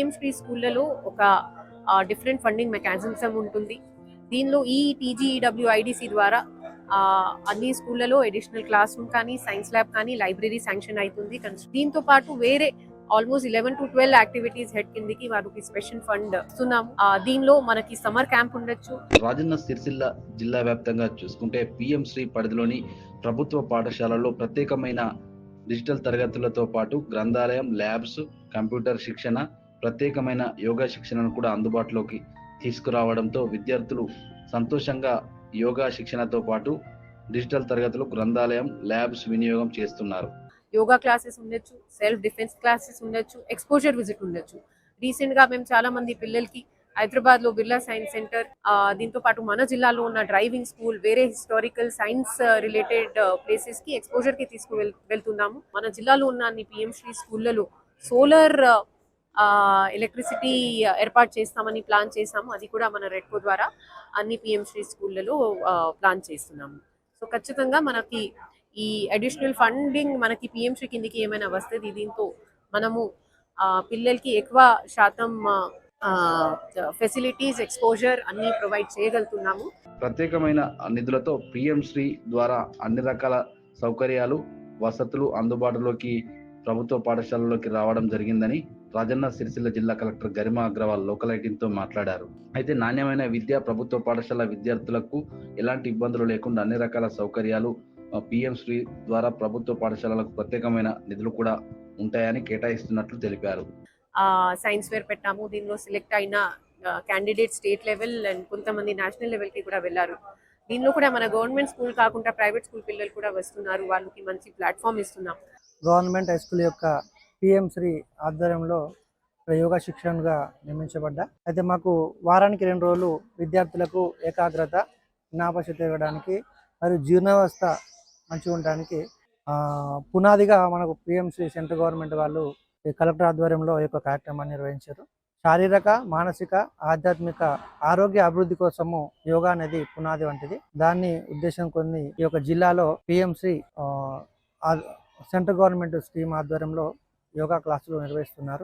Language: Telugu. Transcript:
పిఎం శ్రీ స్కూళ్ళలో ఒక డిఫరెంట్ ఫండింగ్ మెకానిజం ఉంటుంది. దీనిలో ఈ టీజీఈడబ్ల్యూఐడిసి ద్వారా అన్ని స్కూళ్ళలో అడిషనల్ క్లాస్ రూమ్ కానీ, సైన్స్ ల్యాబ్ కానీ, లైబ్రరీ శాంక్షన్ అవుతుంది. దీంతో పాటు వేరే ఆల్మోస్ట్ 11 to 12 యాక్టివిటీస్ హెడ్ కిందకి వారికి స్పెషల్ ఫండ్ ఇస్తున్నాము. దీనిలో మనకి సమ్మర్ క్యాంప్ ఉండొచ్చు. రాజన్న సిరిసిల్ల జిల్లా వ్యాప్తంగా చూసుకుంటే పిఎం శ్రీ పరిధిలోని ప్రభుత్వ పాఠశాలల్లో ప్రత్యేకమైన డిజిటల్ తరగతులతో పాటు గ్రంథాలయం, ల్యాబ్స్, కంప్యూటర్ శిక్షణ, ప్రత్యేకమైన యోగా శిక్షణను కూడా అందుబాటులోకి తీసుకురావడంతో విద్యార్థులు సంతోషంగా యోగా శిక్షణతో పాటు డిజిటల్ తరగతులు, గ్రంథాలయం, ల్యాబ్స్ వినియోగం చేస్తున్నారు. యోగా క్లాసెస్ ఉండొచ్చు, సెల్ఫ్ డిఫెన్స్ క్లాసెస్ ఉండొచ్చు, ఎక్స్పోజర్ విజిట్ ఉండొచ్చు. రీసెంట్ గా మేము చాలా మంది పిల్లలకి హైదరాబాద్ లో బిర్లా సైన్స్ సెంటర్, దీంతో పాటు మన జిల్లాలో ఉన్న డ్రైవింగ్ స్కూల్, వేరే హిస్టారికల్ సైన్స్ రిలేటెడ్ ప్లేసెస్ కి ఎక్స్పోజర్ కి వెళ్తున్నాము. మన జిల్లాలో ఉన్న అన్ని పిఎం శ్రీ స్కూళ్ళలో సోలార్ ఎలక్ట్రిసిటీ ఏర్పాటు చేస్తామని ప్లాన్ చేస్తాము. అది కూడా మన రెడ్కో ద్వారా అన్ని పిఎం శ్రీ స్కూళ్ళలో ప్లాన్ చేస్తున్నాము. సో ఖచ్చితంగా మనకి ఈ అడిషనల్ ఫండింగ్ మనకి పిఎం శ్రీ కిందికి ఏమైనా వస్తుంది. దీంతో మనము పిల్లలకి ఎక్కువ శాతం ఫెసిలిటీస్, ఎక్స్పోజర్ అన్ని ప్రొవైడ్ చేయగలుగుతున్నాము. ప్రత్యేకమైన నిధులతో పిఎం శ్రీ ద్వారా అన్ని రకాల సౌకర్యాలు, వసతులు అందుబాటులోకి ప్రభుత్వ పాఠశాలలోకి రావడం జరిగిందని రాజన్న సిరిసిల్ల జిల్లా కలెక్టర్ గరిమా అగ్రవాల్ లోకల్ 18తో మాట్లాడారు. అయితే నాణ్యమైన విద్య ప్రభుత్వ పాఠశాల విద్యార్థులకు ఎలాంటి ఇబ్బందులు లేకుండా అన్ని రకాల సౌకర్యాలు పిఎం శ్రీ ద్వారా ప్రభుత్వ పాఠశాలలకు ప్రత్యేకమైన నిధులు కూడా ఉంటాయని కేటాయిస్తున్నట్లు తెలిపారు. సైన్స్ ఫేర్ పెట్టాము. దీనిలో సెలెక్ట్ అయిన క్యాండిడేట్ స్టేట్ లెవెల్ అండ్ కొంతమంది నేషనల్ లెవెల్ కి కూడా వెళ్ళారు. దీనిలో కూడా మన గవర్నమెంట్ స్కూల్ కాకుండా ప్రైవేట్ స్కూల్ పిల్లలు కూడా వస్తున్నారు. వాళ్ళకి మంచి ప్లాట్ఫామ్ ఇస్తున్నాం. గవర్నమెంట్ హై స్కూల్ యొక్క పిఎం శ్రీ ఆధ్వర్యంలో యోగా శిక్షణగా నియమించబడ్డా. అయితే మాకు వారానికి 2 రోజులు విద్యార్థులకు ఏకాగ్రత, జ్ఞాపశక్తి పెరగడానికి మరియు జీర్ణ వ్యవస్థ మంచిగా ఉండడానికి పునాదిగా మనకు పిఎం శ్రీ సెంట్రల్ గవర్నమెంట్ వాళ్ళు కలెక్టర్ ఆధ్వర్యంలో ఈ యొక్క కార్యక్రమాన్ని నిర్వహించారు. శారీరక, మానసిక, ఆధ్యాత్మిక ఆరోగ్య అభివృద్ధి కోసము యోగా అనేది పునాది వంటిది. దాన్ని ఉద్దేశం కొన్ని ఈ యొక్క జిల్లాలో PM Shri central government scheme ఆధ్వర్యంలో యోగా క్లాసులు నిర్వహిస్తున్నారు.